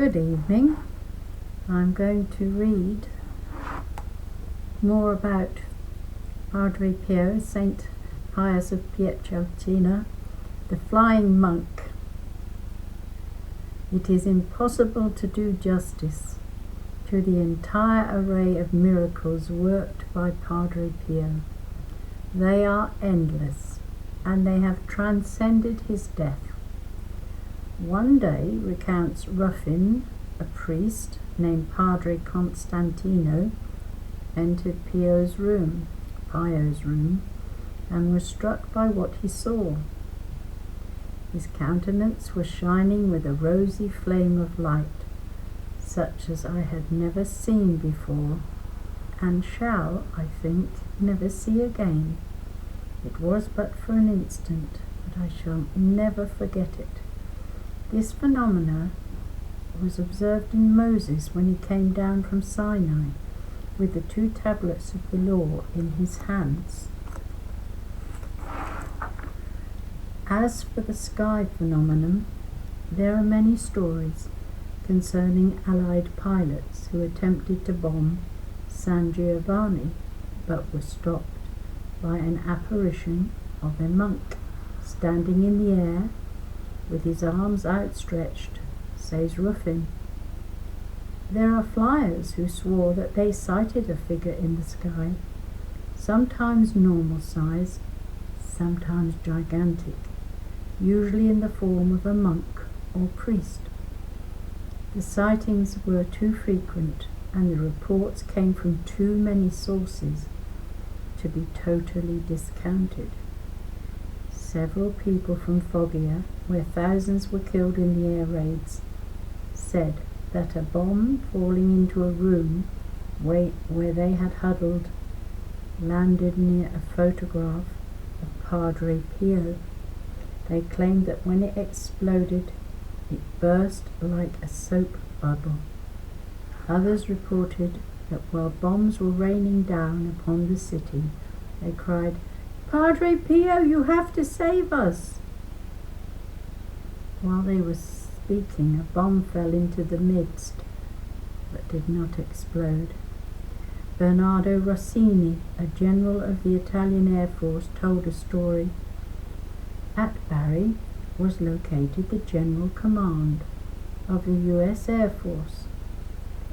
Good evening. I'm going to read more about Padre Pio, Saint Pius of Pietrelcina, the flying monk. It is impossible to do justice to the entire array of miracles worked by Padre Pio. They are endless, and they have transcended his death. One day, recounts Ruffin, a priest named Padre Constantino, entered Pio's room, and was struck by what he saw. His countenance was shining with a rosy flame of light, such as I had never seen before, and shall, I think, never see again. It was but for an instant, but I shall never forget it. This phenomena was observed in Moses when he came down from Sinai with the 2 tablets of the law in his hands. As for the sky phenomenon, there are many stories concerning Allied pilots who attempted to bomb San Giovanni but were stopped by an apparition of a monk standing in the air with his arms outstretched, says Ruffin. There are flyers who swore that they sighted a figure in the sky, sometimes normal size, sometimes gigantic, usually in the form of a monk or priest. The sightings were too frequent, and the reports came from too many sources to be totally discounted. Several people from Foggia, where thousands were killed in the air raids, said that a bomb falling into a room where they had huddled landed near a photograph of Padre Pio. They claimed that when it exploded, it burst like a soap bubble. Others reported that while bombs were raining down upon the city, they cried, "Padre Pio, you have to save us!" While they were speaking, a bomb fell into the midst, but did not explode. Bernardo Rossini, a general of the Italian Air Force, told a story. At Bari was located the General Command of the U.S. Air Force.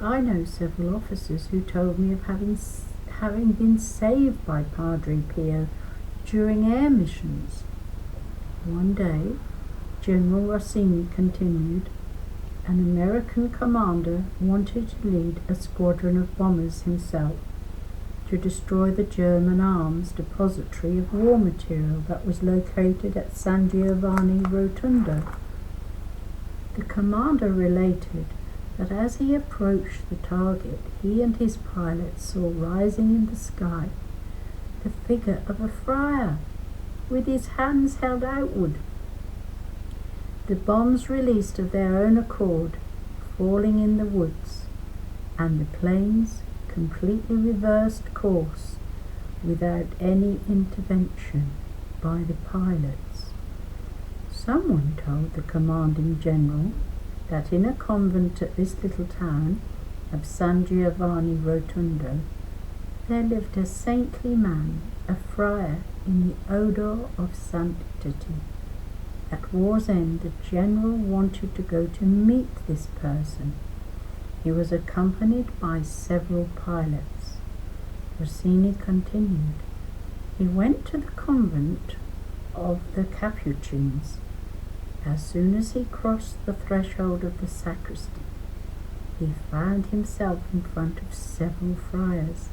I know several officers who told me of having been saved by Padre Pio during air missions. One day, General Rossini continued, an American commander wanted to lead a squadron of bombers himself to destroy the German arms depository of war material that was located at San Giovanni Rotondo. The commander related that as he approached the target, he and his pilot saw rising in the sky the figure of a friar with his hands held outward. The bombs released of their own accord, falling in the woods, and the planes completely reversed course without any intervention by the pilots. Someone told the commanding general that in a convent at this little town of San Giovanni Rotondo there lived a saintly man, a friar in the odour of sanctity. At war's end, the general wanted to go to meet this person. He was accompanied by several pilots. Rossini continued. He went to the convent of the Capuchins. As soon as he crossed the threshold of the sacristy, he found himself in front of several friars,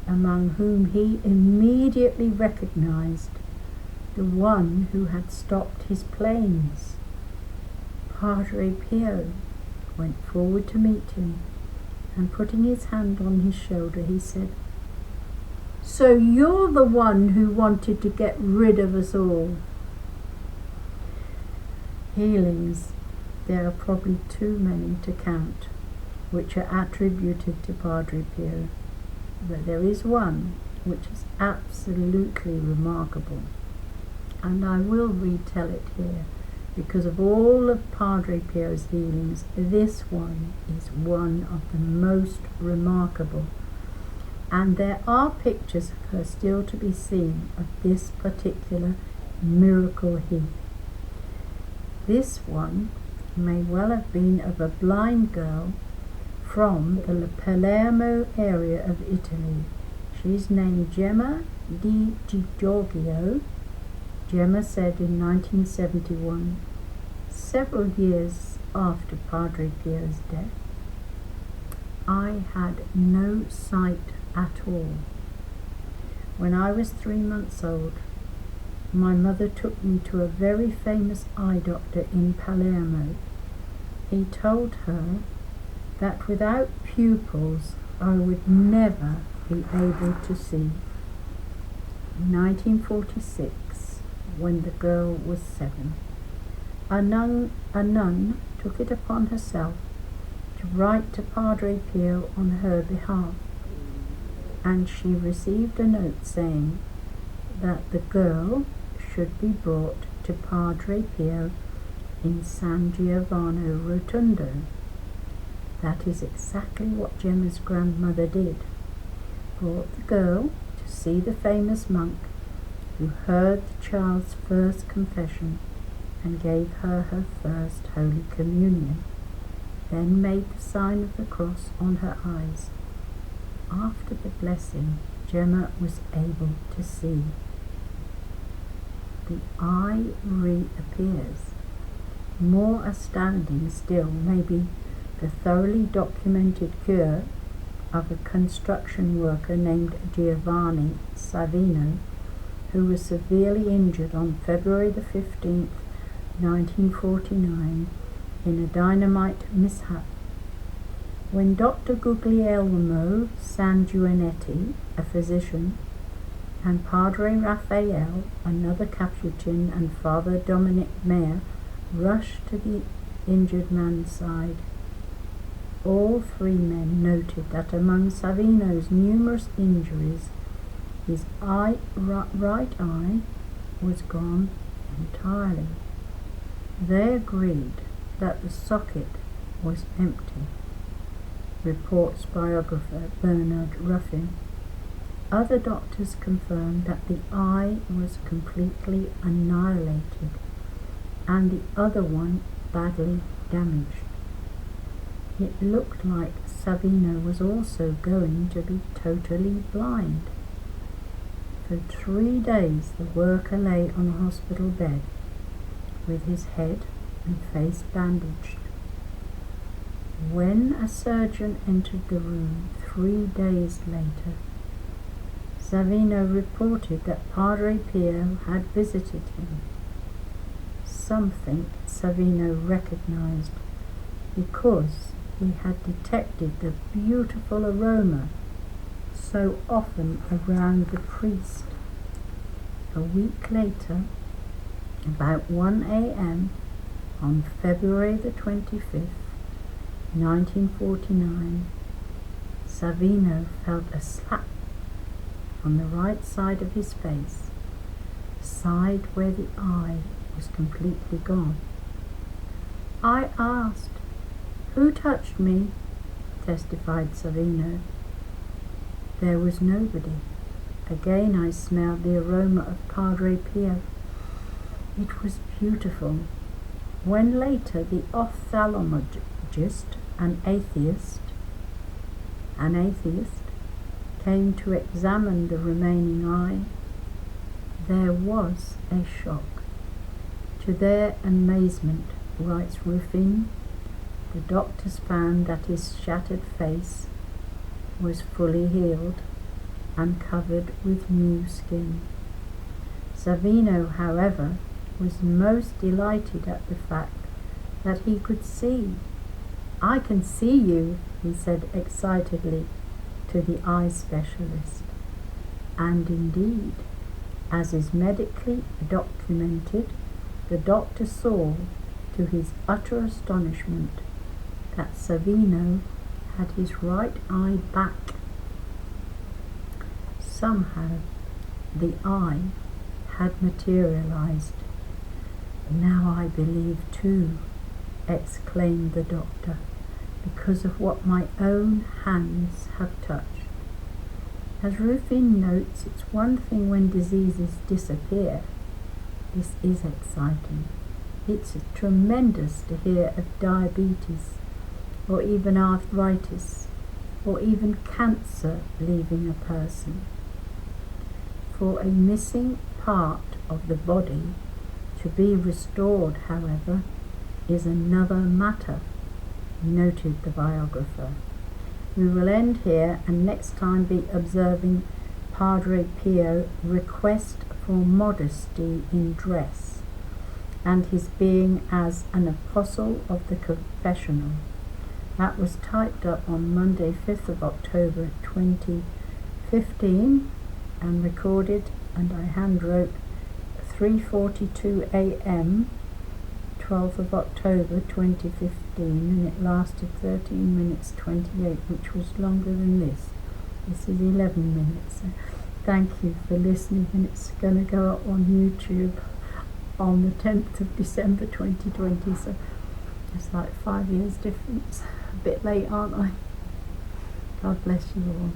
among whom he immediately recognized the one who had stopped his planes. Padre Pio went forward to meet him, and putting his hand on his shoulder, he said, "So you're the one who wanted to get rid of us all." Healings, there are probably too many to count, which are attributed to Padre Pio, but there is one which is absolutely remarkable, and I will retell it here Because of all of Padre Pio's healings, this one is one of the most remarkable. And there are pictures of her still to be seen of this particular miracle healing. This one may well have been of a blind girl from the Palermo area of Italy. She's named Gemma di Giorgio. Gemma said in 1971, several years after Padre Pio's death, I had no sight at all. When I was 3 months old, my mother took me to a very famous eye doctor in Palermo. He told her that without pupils I would never be able to see. In 1946, when the girl was 7, a nun took it upon herself to write to Padre Pio on her behalf, and she received a note saying that the girl should be brought to Padre Pio in San Giovanni Rotondo. That is exactly what Gemma's grandmother did. Brought the girl to see the famous monk who heard the child's first confession and gave her her first Holy Communion, then made the sign of the cross on her eyes. After the blessing, Gemma was able to see. The eye reappears. More astounding still may be the thoroughly documented cure of a construction worker named Giovanni Savino, who was severely injured on February the 15th, 1949, in a dynamite mishap. When Dr. Guglielmo Sanguinetti, a physician, and Padre Raphael, another Capuchin, and Father Dominic Mayer rushed to the injured man's side, all 3 men noted that among Savino's numerous injuries, his right eye was gone entirely. They agreed that the socket was empty, reports biographer Bernard Ruffin. Other doctors confirmed that the eye was completely annihilated and the other one badly damaged. It looked like Savino was also going to be totally blind. For 3 days the worker lay on a hospital bed with his head and face bandaged. When a surgeon entered the room 3 days later, Savino reported that Padre Pio had visited him. Something Savino recognized, because he had detected the beautiful aroma so often around the priest. A week later, about 1 a.m. on February the 25th, 1949, Savino felt a slap on the right side of his face, the side where the eye was completely gone. I asked, "Who touched me?" testified Savino. There was nobody. Again I smelled the aroma of Padre Pio. It was beautiful. When later the ophthalmologist, an atheist, came to examine the remaining eye, there was a shock. To their amazement, writes Ruffin, the doctors found that his shattered face was fully healed and covered with new skin. Savino, however, was most delighted at the fact that he could see. "I can see you," he said excitedly to the eye specialist. And indeed, as is medically documented, the doctor saw, to his utter astonishment, that Savino had his right eye back. Somehow the eye had materialized. "Now I believe too," exclaimed the doctor, "because of what my own hands have touched." As Ruffin notes, it's one thing when diseases disappear. This is exciting. It's tremendous to hear of diabetes, or even arthritis, or even cancer leaving a person. For a missing part of the body to be restored, however, is another matter, noted the biographer. We will end here and next time be observing Padre Pio's request for modesty in dress, and his being as an apostle of the confessional. That was typed up on Monday 5th of October 2015 and recorded, and I hand wrote 3:42 a.m. 12th of October 2015, and it lasted 13 minutes 28, which was longer than this. This is 11 minutes. So thank you for listening, and it's going to go up on YouTube on the 10th of December 2020, so it's like 5 years difference. A bit late, aren't I? God bless you all.